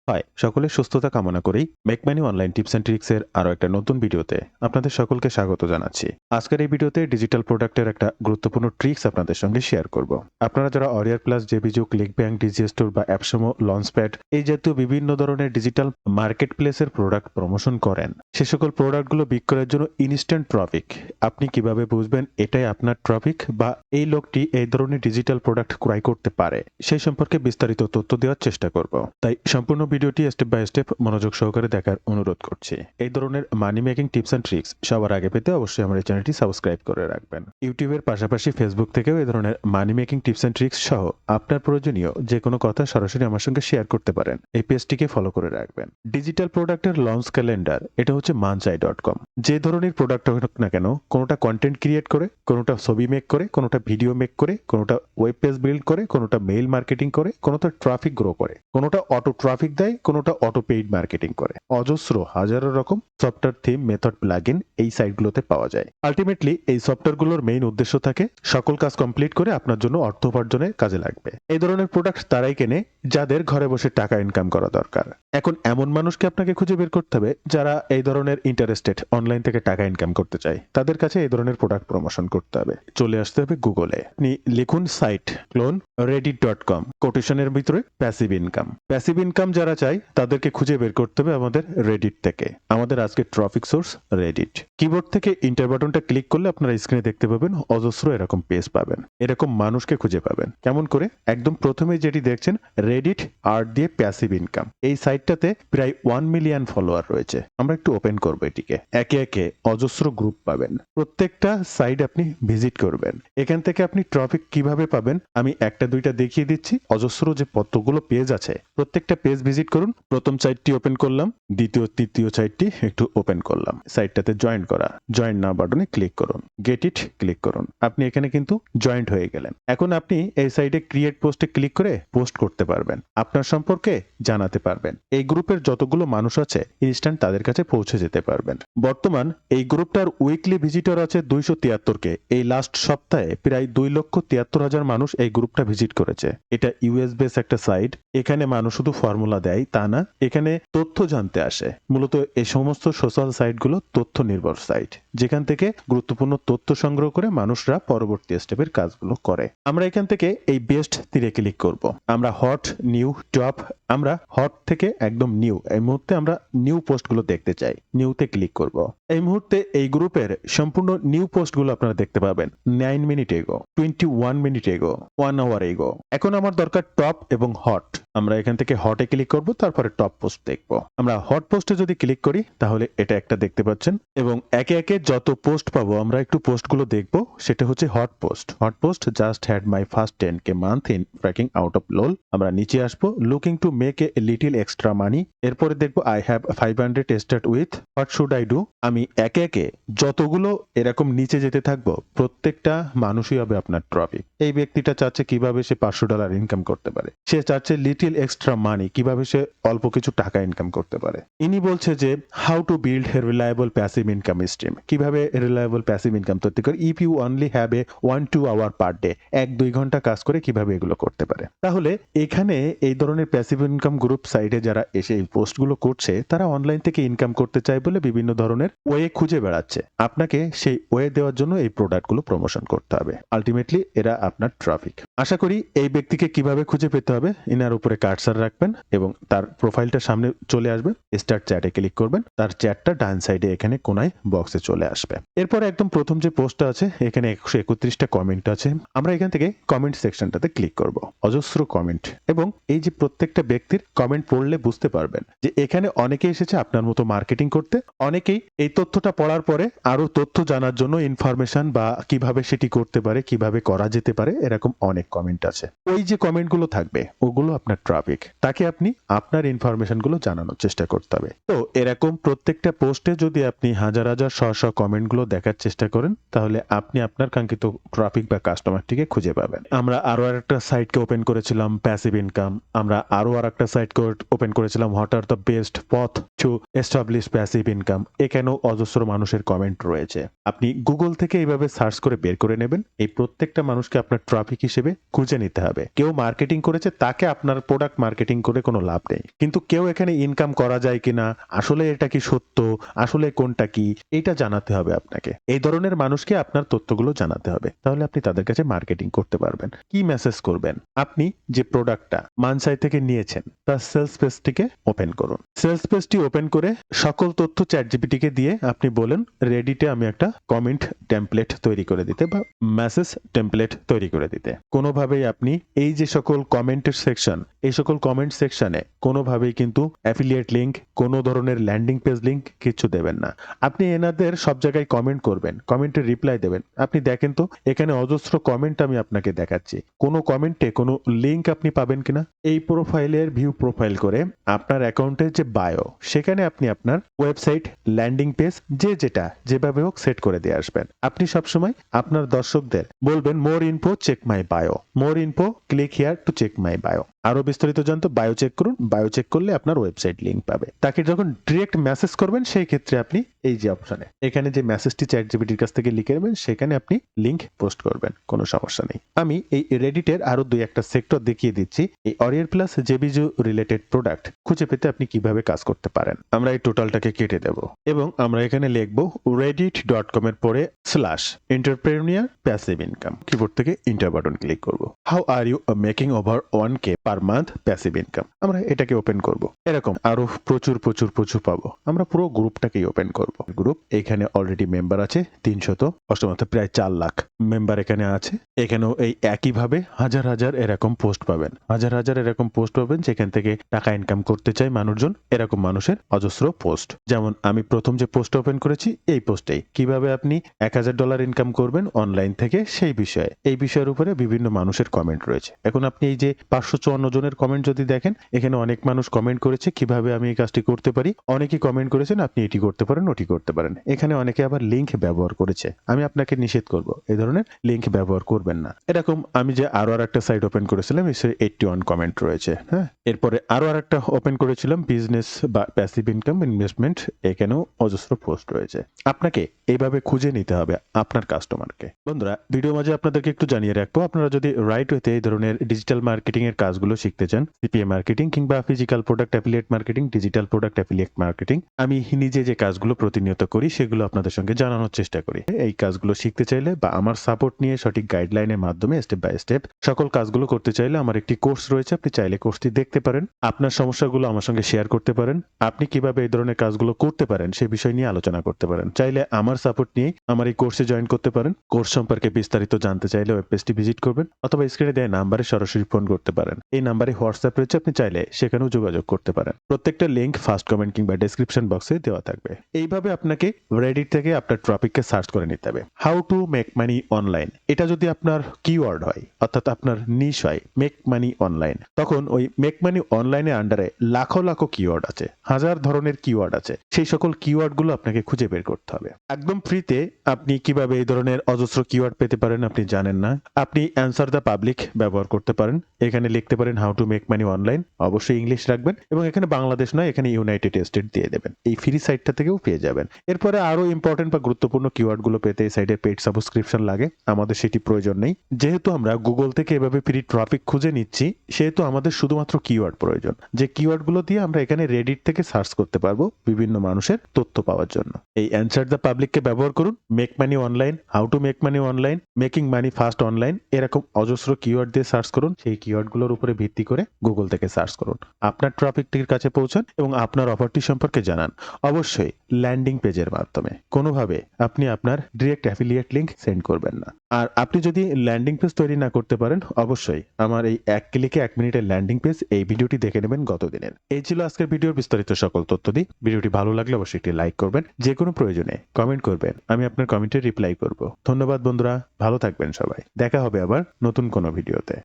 High, সকলের সুস্থতা কামনা করেই make money online tips and tricks এর আরো একটা নতুন ভিডিওতে আপনাদের সকলকে স্বাগত জানাচ্ছি। আজকের এই ভিডিওতে ডিজিটাল প্রোডাক্টের একটা গুরুত্বপূর্ণ ট্রিক্স আপনাদের সঙ্গে শেয়ার করব। আপনারা যারা অরিয়ার প্লাস, জেবিজু, ক্লিক ব্যাংক, ডিজি স্টোর বা অ্যাপসমো, লঞ্চপ্যাড এই জাতীয় বিভিন্ন ধরনের ডিজিটাল মার্কেট প্লেসের প্রোডাক্ট প্রমোশন করেন, সে সকল প্রোডাক্টগুলো বিক্রয়ের জন্য ইনস্ট্যান্ট ট্রাফিক। আপনি কিভাবে বুঝবেন এটাই আপনার ট্রাফিক বা এই লোকটি এই ধরনের ডিজিটাল প্রোডাক্ট ক্রয় করতে পারে, সেই সম্পর্কে বিস্তারিত তথ্য দেওয়ার চেষ্টা করব। তাই সম্পূর্ণ ভিডিওটি স্টেপ বাই স্টেপ মনোযোগ সহকারে দেখার অনুরোধ করছি। এই ধরনের মানি মেকিং টিপস অ্যান্ড ট্রিক্স সবার আগে পেতে অবশ্যই আমার এই চ্যানেলটি সাবস্ক্রাইব করে রাখবেন। ইউটিউবের পাশাপাশি ফেসবুক থেকেও এই ধরনের মানি মেকিং টিপস অ্যান্ড ট্রিক্স সহ আপনার প্রয়োজনীয় যে কোনো কথা সরাসরি আমার সঙ্গে শেয়ার করতে পারেন। এই পেজটিকে ফলো করে রাখবেন। ডিজিটাল প্রোডাক্টের লঞ্চ ক্যালেন্ডার, এটা হচ্ছে মানচাই.com। যে ধরনের প্রোডাক্ট হোক না কেন, কোনোটা কন্টেন্ট ক্রিয়েট করে, কোনোটা ছবি মেক করে, কোনোটা ভিডিও মেক করে, কোনোটা ওয়েব পেজ বিল্ড করে, কোনোটা মেইল মার্কেটিং করে, কোনোটা ট্রাফিক গ্রো করে, কোনোটা অটো ট্রাফিক দেয়, কোনোটা অটো পেইড মার্কেটিং করে। অজস্র হাজারো রকম সফটওয়্যার থিম, মেথড, প্লাগইন এই সাইটগুলোতে পাওয়া যায়। আলটিমেটলি এই সফটওয়্যারগুলোর মেইন উদ্দেশ্য থাকে সকল কাজ কমপ্লিট করে আপনার জন্য অর্থ উপার্জনের কাজে লাগবে। এই ধরনের প্রোডাক্ট তারাই কেনে যাদের ঘরে বসে টাকা ইনকাম করা দরকার। এখন এমন মানুষকে আপনাকে খুঁজে বের করতে হবে যারা এই ধরনের ইন্টারেস্টেড, অনলাইন থেকে টাকা ইনকাম করতে চায়। তাদের কাছে এই ধরনের প্রোডাক্ট প্রমোশন করতে হবে। চলে আসতে হবে গুগলে। আপনি লিখুন সাইট ক্লোন reddit.com, কোটেশনের ভিতরে প্যাসিভ ইনকাম। প্যাসিভ ইনকাম যারা চায় তাদেরকে খুঁজে বের করতে হবে আমাদের রেডিট থেকে। আমাদের আজকে ট্রাফিক সোর্স রেডিট। কিবোর্ড থেকে ইন্টার বাটনটা ক্লিক করলে আপনারা স্ক্রিনে দেখতে পাবেন অজস্র এরকম পেজ পাবেন, এরকম মানুষকে খুঁজে পাবেন। কেমন করে? একদম প্রথমে যেটি দেখছেন রেডিট আর্ট দিয়ে প্যাসিভ ইনকাম, এই সাইটটাতে প্রায় 1 মিলিয়ন ফলোয়ার রয়েছে। আমরা একটু ওপেন করবো এটিকে। একে একে অজস্র গ্রুপ পাবেন। প্রত্যেকটা সাইট আপনি ভিজিট করবেন। এখান থেকে আপনি ট্রাফিক কিভাবে পাবেন আমি একটা দুইটা দেখিয়ে দিচ্ছি। অজস্র যে কতগুলো পেজ আছে, প্রত্যেকটা পেজ ভিজিট করুন। প্রথম সাইটটি ওপেন করলাম, দ্বিতীয় তৃতীয় সাইটটি একটু ওপেন করলাম। সাইটটাতে জয়েন করা, জয়েন নাও বাটনে ক্লিক করুন, গেট ইট ক্লিক করুন। আপনি এখানে কিন্তু জয়েন্ট হয়ে গেলেন। এখন আপনি এই সাইটে ক্রিয়েট পোস্টে ক্লিক করে পোস্ট করতে পারবেন, আপনার সম্পর্কে জানাতে পারবেন। এই গ্রুপের যতগুলো মানুষ আছে ইনস্ট্যান্ট তাদের কাছে পৌঁছে যেতে পারবেন। বর্তমান এই গ্রুপটার উইকলি ভিজিটর আছে 273 কে। এই লাস্ট সপ্তাহে প্রায় 2,73,000 মানুষ এই গ্রুপটা ভিজিট করেছে। এটা ইউএস বেস একটা সাইট। এখানে মানুষ শুধু ফর্মুলা দেয় তা না, এখানে তথ্য জানতে আসে। মূলত এই সমস্ত সোশ্যাল সাইটগুলো তথ্য নির্ভর সাইট, যেখান থেকে গুরুত্বপূর্ণ তথ্য সংগ্রহ করে মানুষরা পরবর্তী স্টেপের কাজগুলো করে। আমরা এখান থেকে এই বেস্ট তীরে ক্লিক করব। আমরা হট, নিউ, টপ, আমরা হট থেকে একদম নিউ, এই মুহূর্তে আমরা নিউ পোস্টগুলো দেখতে চাই। নিউতে ক্লিক করব। এই মুহূর্তে এই গ্রুপের সম্পূর্ণ নিউ পোস্টগুলো আপনারা দেখতে পাবেন 9 মিনিট এগো, 21 মিনিট এগো, 1 আওয়ার এগো। এখন আমার দরকার টপ এবং হট। আমরা এখান থেকে হটে ক্লিক করব, তারপরে টপ পোস্ট দেখব। আমরা হট পোস্টে যদি ক্লিক করি তাহলে এটা একটা দেখতে পাচ্ছেন, এবং একে একে যত পোস্ট পাবো আমরা একটু পোস্টগুলো দেখব। সেটা হচ্ছে hot post. Hot post just had my first 10K month in tracking out of lol. আমরা নিচে আসবো, looking to make a little extra money. এরপরে দেখবো I have 500 start with what should I do. আমি একে একে যতগুলো এরকম নিচে যেতে থাকবো, প্রত্যেকটা মানুষই হবে আপনার ট্রফিক। এই ব্যক্তিটা চাচ্ছে কিভাবে সে $500 ইনকাম করতে পারে। সে চাচ্ছে লিটল এক্সট্রা মানি, কিভাবে সে অল্প কিছু টাকা ইনকাম করতে পারে। ইনি বলছে যে how to build a reliable passive income stream, কিভাবে রিলায়েবল প্যাসিভ ইনকাম তৈরি করে। If you only have a 1-2 hour per day, 1-2 ঘন্টা কাজ করে কিভাবে এগুলো করতে পারে। তাহলে এখানে এই ধরনের প্যাসিভ ইনকাম গ্রুপ সাইটে যারা এসে এই পোস্টগুলো করছে, তারা অনলাইন থেকে ইনকাম করতে চায় বলে বিভিন্ন ধরনের ওয়ে খুঁজে বেড়াচ্ছে। আপনাকে সেই ওয়ে দেওয়ার জন্য এই প্রোডাক্টগুলো প্রমোশন করতে হবে। আলটিমেটলি এরা আপনার ট্রাফিক। আশা করি এই ব্যক্তিকে কিভাবে খুঁজে পেতে হবে, ইনার উপরে কার্সার রাখবেন এবং তার প্রোফাইলটা সামনে চলে আসবে। স্টার্ট চ্যাটে ক্লিক করবেন, তার চ্যাটটা ডান সাইডে এখানে কোনায় বক্সে চলে আসবে। এরপরে একদম প্রথম যে পোস্টটা আছে, এখানে 131টা কমেন্ট আছে। আমরা এখান থেকে কমেন্ট সেকশনটাতে ক্লিক করব। অজস্র কমেন্ট, এবং এই যে প্রত্যেকটা ব্যক্তির কমেন্ট পড়লে বুঝতে পারবেন যে এখানে অনেকে এসেছে আপনার মতো মার্কেটিং করতে। অনেকেই এই তথ্যটা পড়ার পরে আরো তথ্য জানার জন্য, ইনফরমেশন বা কিভাবে সেটি করতে পারে, কিভাবে করা যেতে পারে, এরকম অনেক কমেন্ট আছে। ওই যে কমেন্টগুলো থাকবে ওগুলো আপনার ট্রাফিক। তাকে আপনি আপনার ইনফরমেশনগুলো জানানোর চেষ্টা করতে হবে। তো এরকম প্রত্যেকটা পোস্টে যদি আপনি হাজার হাজার শ কমেন্টগুলো দেখার চেষ্টা করেন, তাহলে আপনি আপনার কাঙ্ক্ষিত ট্রাফিক বা কাস্টমারটিকে খুঁজে পাবেন। আমরা আরো একটা সাইটকে ওপেন করেছিলাম প্যাসিভ ইনকাম। আমরা আরো একটা সাইটকে ওপেন করেছিলাম হোয়াট আর দ্য বেস্ট পথ টু এস্টাবলিশ প্যাসিভ ইনকাম। এখানেও অজস্র মানুষের কমেন্ট রয়েছে। আপনি গুগল থেকে এইভাবে সার্চ করে বের করে নেবেন। এই প্রত্যেকটা মানুষকে আপনার ট্রাফিক হিসেবে খুঁজে নিতে হবে। কেউ মার্কেটিং করেছে, তাকে আপনার প্রোডাক্ট মার্কেটিং করে কোনো লাভ লাভ নেই। কিন্তু কেউ এখানে ইনকাম করা যায় কিনা, আসলে এটা কি সত্য, আসলে কোনটা কি, এটা জানাতে হবে আপনাকে। এই ধরনের মানুষকে আপনার তথ্যগুলো জানাতে হবে। তাহলে আপনি তাদের কাছে মার্কেটিং করতে পারবেন। কি মেসেজ করবেন? আপনি যে প্রোডাক্টটা মানসাই থেকে নিয়েছেন তার সেলস পেজটিকে ওপেন করুন। সেলস পেজটি ওপেন করে সকল তথ্য চ্যাটজিপিটিকে দিয়ে আপনি বলেন রেডিটে আমি একটা কমেন্ট টেমপ্লেট তৈরি করে দিতে বা মেসেজ টেমপ্লেট তৈরি করে দিতে। কোনোভাবেই আপনি এই যে সকল কমেন্টের সেকশন, এই সকল কমেন্ট সেকশনে কোনোভাবেই কিন্তু অ্যাফিলিয়েট লিংক, কোনো ধরনের ল্যান্ডিং পেজ লিংক কিছু দেবেন না। আপনি এনাদের সব জায়গায় কমেন্ট করবেন, কমেন্টের রিপ্লাই দেবেন। আপনি দেখেন তো এখানে অজস্র কমেন্ট আমি আপনাকে দেখাচ্ছি। কোনো কমেন্টে কোনো লিংক আপনি পাবেন কিনা? এই প্রোফাইলের ভিউ প্রোফাইল করে আপনার অ্যাকাউন্টের যে বায়ো, সেখানে আপনি আপনার ওয়েবসাইট, ল্যান্ডিং পেজ যে যেটা যেভাবে হোক সেট করে দিয়ে আসবেন। আপনি সবসময় আপনার দর্শকদের বলবেন more info check my bio, more info click here to check my bio. আরো বিস্তারিত জানতে বায়ো চেক করুন। বায়ো চেক করলে আপনার ওয়েবসাইট লিংক পাবে। তাকে যখন ডিরেক্ট মেসেজ করবেন সেই ক্ষেত্রে আপনি এই যে অপশনে এখানে যে মেসেজটি চ্যাটজিপিটির কাছ থেকে লিখে নেবেন সেখানে আপনি লিংক পোস্ট করবেন, কোনো সমস্যা নেই। আমি এই রেডিটের আরো দুই একটা সেক্টর দেখিয়ে দিচ্ছি এই অরিয়ার প্লাস জেবিজু রিলেটেড প্রোডাক্ট খুঁজে পেতে আপনি কিভাবে কাজ করতে পারেন। আমরা এই টোটালটাকে কেটে দেব এবং আমরা এখানে লিখব reddit.com এর পরে slash entrepreneur passive income. Keyboard থেকে ইন্টার বাটন ক্লিক করব। How are you making over 1K per month passive income. আমরা এটাকে ওপেন করব। এরকম আরো প্রচুর প্রচুর প্রচুর পাবো। আমরা পুরো গ্রুপটাকেই ওপেন করব। গ্রুপ এখানে অলরেডি মেম্বার আছে 300 প্রায় 4 লাখ মেম্বার এখানে আছে। এখানেও এই একইভাবে হাজার হাজার এরকম পোস্ট পাবেন, হাজার হাজার এরকম পোস্ট পাবেন যেখান থেকে টাকা ইনকাম করতে চায় মানুষজন। এরকম মানুষের অজস্র পোস্ট। যেমন আমি প্রথম যে পোস্ট ওপেন করেছি এই পোস্টেই কিভাবে আপনি $1000 ইনকাম করবেন অনলাইন থেকে সেই বিষয়ে, এই বিষয়ের উপরে বিভিন্ন মানুষের কমেন্ট রয়েছে। এখন আপনি এই যে 554 জনের কমেন্ট যদি দেখেন, এখানে অনেক মানুষ কমেন্ট করেছে কিভাবে আমি এই কাজটি করতে পারি। অনেকেই কমেন্ট করেছেন আপনি এটি করতে পারেন, ওটি করতে পারেন। এখানে অনেকে আবার লিংক ব্যবহার করেছে। আমি আপনাকে নিষেধ করব এই ধরনের লিংক ব্যবহার করবেন না। এরকম আমি যে আরো একটা সাইট ওপেন করেছিলাম এসে 81 কমেন্ট রয়েছে। হ্যাঁ, এরপরে আরো একটা ওপেন করেছিলাম বিজনেস বা প্যাসিভ ইনকাম ইনভেস্টমেন্ট, এখানেও অজস্র পোস্ট রয়েছে। আপনাকে এইভাবে খুঁজে নিতে হবে আপনার কাস্টমারকে। বন্ধুরা, ভিডিও মাঝে আপনাদেরকে একটু জানিয়ে রাখবো, আপনারা যদি রাইট ওয়েতে এই ধরনের ডিজিটাল মার্কেটিং এর কাজগুলো শিখতে চান, সিপিএ মার্কেটিং কিংবা physical product affiliate marketing, digital product affiliate marketing, আমি নিজে যে কাজগুলো প্রতিনিয়ত করি সেগুলো আপনাদের সঙ্গে জানানোর চেষ্টা করি। এই কাজগুলো শিখতে চাইলে বা আমার সাপোর্ট নিয়ে সঠিক গাইডলাইনের মাধ্যমে স্টেপ বাই স্টেপ সকল কাজগুলো করতে চাইলে আমার একটি কোর্স রয়েছে। আপনি চাইলে কোর্সটি দেখতে পারেন, আপনার সমস্যাগুলো আমার সঙ্গে শেয়ার করতে পারেন, আপনি কিভাবে এই ধরনের কাজগুলো করতে পারেন সে বিষয় নিয়ে আলোচনা করতে পারেন। চাইলে আমার সাপোর্ট নিয়ে আমার এই কোর্সে জয়েন করতে পারেন। কোর্স সম্পর্কে বিস্তারিত জানতে চাইলে ওয়েব পেজটি ভিজিট করবেন অথবা স্ক্রিনে দেওয়া নাম্বারে সরাসরি ফোন করতে পারেন। এই নাম্বারে হোয়াটসঅ্যাপ রয়েছে, আপনি চাইলে সেখানেও যোগাযোগ করতে পারেন। প্রত্যেকটা লিংক ফার্স্ট কমেন্ট কিংবা ডেসক্রিপশন বক্সে দেওয়া থাকবে। এইভাবে আপনাকে রেডিট থেকে আপনার টপিককে সার্চ করে নিতে হবে। How to make money online, এটা যদি আপনার কিওয়ার্ড হয় অর্থাৎ আপনার নিশ হয় মেক মানি অনলাইন, তখন ওই মেক মানি অনলাইনের আন্ডারে লাখো লাখো কিওয়ার্ড আছে, হাজার ধরনের কিওয়ার্ড আছে। সেই সকল কিওয়ার্ড গুলো আপনাকে খুঁজে বের করতে হবে। একদম ফ্রিতে আপনি কিভাবে এই ধরনের অজস্র কিওয়ার্ড পেতে পারেন আপনি জানেন না। আপনি অ্যান্সার দ্য পাবলিক ব্যবহার করতে পারেন। এখানে লিখতে পারেন how to make money online, অবশ্যই ইংলিশ রাখবেন এবং এখানে বাংলাদেশ নয়, এখানে ইউনাইটেড স্টেট দিয়ে দেবেন। এই ফ্রি সাইটটা থেকেও পেয়ে যাবেন। এরপরে আরো ইম্পর্টেন্ট বা গুরুত্বপূর্ণ কিওয়ার্ড গুলো পেতে এই সাইডে পেইড সাবস্ক্রিপশন লাগে, আমাদের সেটি প্রয়োজন নেই। যেহেতু আমরা গুগল থেকে এভাবে ফ্রি ট্রাফিক খুঁজে নিচ্ছি সেহেতু আমাদের শুধুমাত্র কিওয়ার্ড প্রয়োজন, যে কিওয়ার্ড গুলো দিয়ে আমরা এখানে রেডিট থেকে সার্চ করতে পারবো বিভিন্ন মানুষের তথ্য পাওয়ার জন্য। এই অ্যান্সার দ্য পাবলিককে ব্যবহার করুন, make money online, how to make money online, making money fast online, এরকম অজস্র কিওয়ার্ড দিয়ে সার্চ করুন। সেই কিওয়ার্ড গুলোর উপরে ভিত্তি করে গুগল থেকে সার্চ করুন, আপনার ট্রাফিকটির কাছে পৌঁছান এবং আপনার অফারটি সম্পর্কে জানান। অবশ্যই ল্যান্ডিং পেজের মাধ্যমে, কোনোভাবে আপনি আপনার ডিরেক্ট অ্যাফিলিয়েট লিংক সেন্ড করবেন না। আর আপনি যদি ল্যান্ডিং পেজ তৈরি না করতে পারেন, অবশ্যই আমার এই 1 ক্লিকে 1 মিনিটের ল্যান্ডিং পেজ এই ভিডিওটি দেখে নেবেন গত দিনের। এই ছিল আজকের ভিডিওর বিস্তারিত সকল তথ্য দিই। ভিডিওটি ভালো লাগলে অবশ্যই একটি লাইক করবেন, যে কোনো প্রয়োজনে কমেন্ট করবেন, আমি আপনার কমেন্টে রিপ্লাই করব। ধন্যবাদ বন্ধুরা, ভালো থাকবেন সবাই। দেখা হবে আবার নতুন কোনো ভিডিওতে।